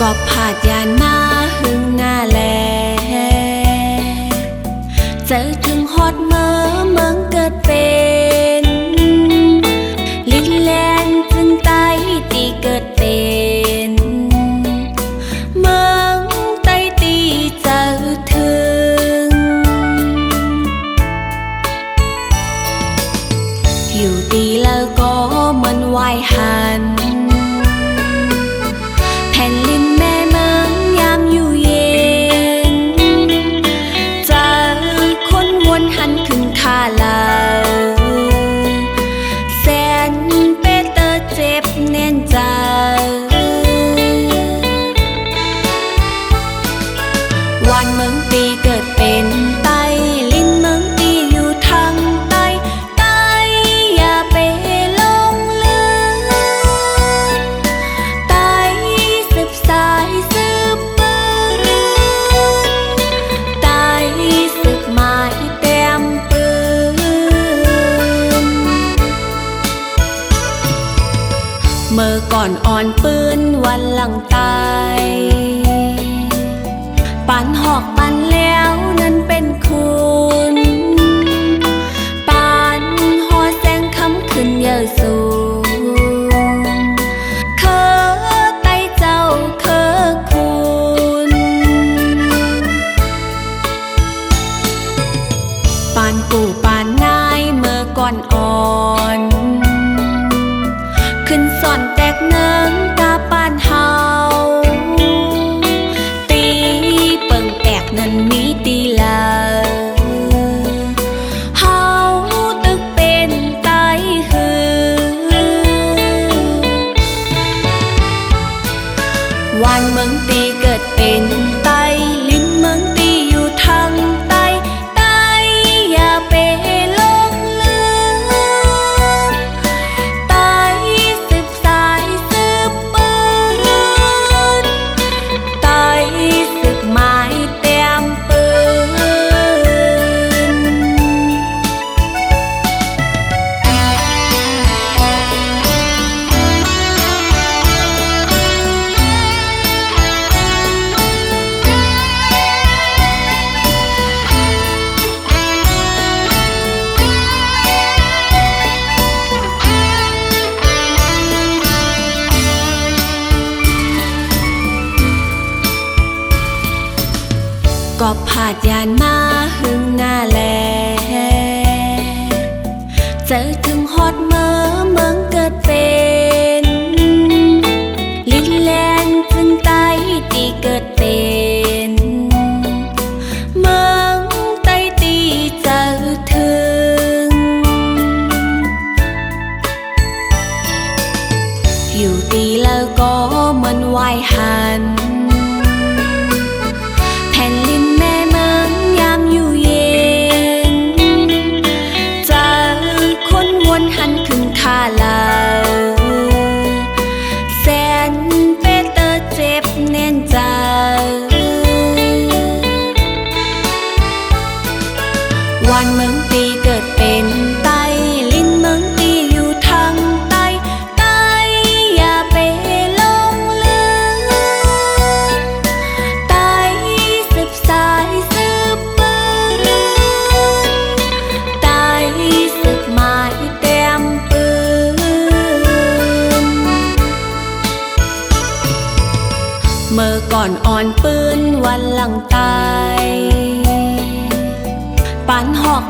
ก็ผาดยานมาหึงหน้าแลเจอถึงฮอดเมืองเกิดเป็นลิ้นแลนจึงไตตีเกิดเป็นเมืองไตตีเจอถึงอยู่ตีแล้วก็เหมือนวายหันแผ่นลิ้นแม่เมืองยามอยู่เย็นเจอคนวนหันขึ้นท่าลาวแสนเปเตอร์เจ็บแน่นใจวันเมืองตีเกิดเป็นไตลิ้นเมืองตีอยู่ทางใต้ใต้อย่าไปลงเลือนใต้สืบสายสืบปืนใต้สืบหมายเต็มปืนเมื่อก่อนอ่อนปืนวันหลังตายปันหอกปันแล้วนั้นเป็นคุณปันหอแสงคำขึ้นเยอะสูงเคอไตเจ้าเคอคุณปานปู่ปานนายเมื่อก่อนอ่อนขึ้นสอนแตกเนิงกาปานเฮาตีเปิงแตกนั้นมีตีลาเฮาตึกเป็นไตหือวันเมืองตีเกิดเป็นไตลิ้นเมืองตีอยู่ทางใต้ใต้อย่าไปลงเลือนใต้สืบสายสืบปืนใต้สืบหมายเต็มปืนก็ผาดยานมาหึงหน้าแลเจอถึงฮอดเมืองเกิดเป็นลิ้นแลนจึงไตตีเกิดเป็นเมืองไตตีเจอถึงอยู่ตีแล้วก็เหมือนวายหันแผ่นลิ้นแม่เมืองยามอยู่เย็นเจอคนวนหันขึ้นท่าลาวแสนเปเตอร์เจ็บแน่นใจวันเมืองตีเกิดเป็นไตลิ้นเมืองตีอยู่ทางใต้ใต้อย่าไปลงเลือนใต้สืบสายสืบปืนใต้สืบหมายเต็มปืนเมื่อก่อนอ่อนปืนวันหลังตายปันหอก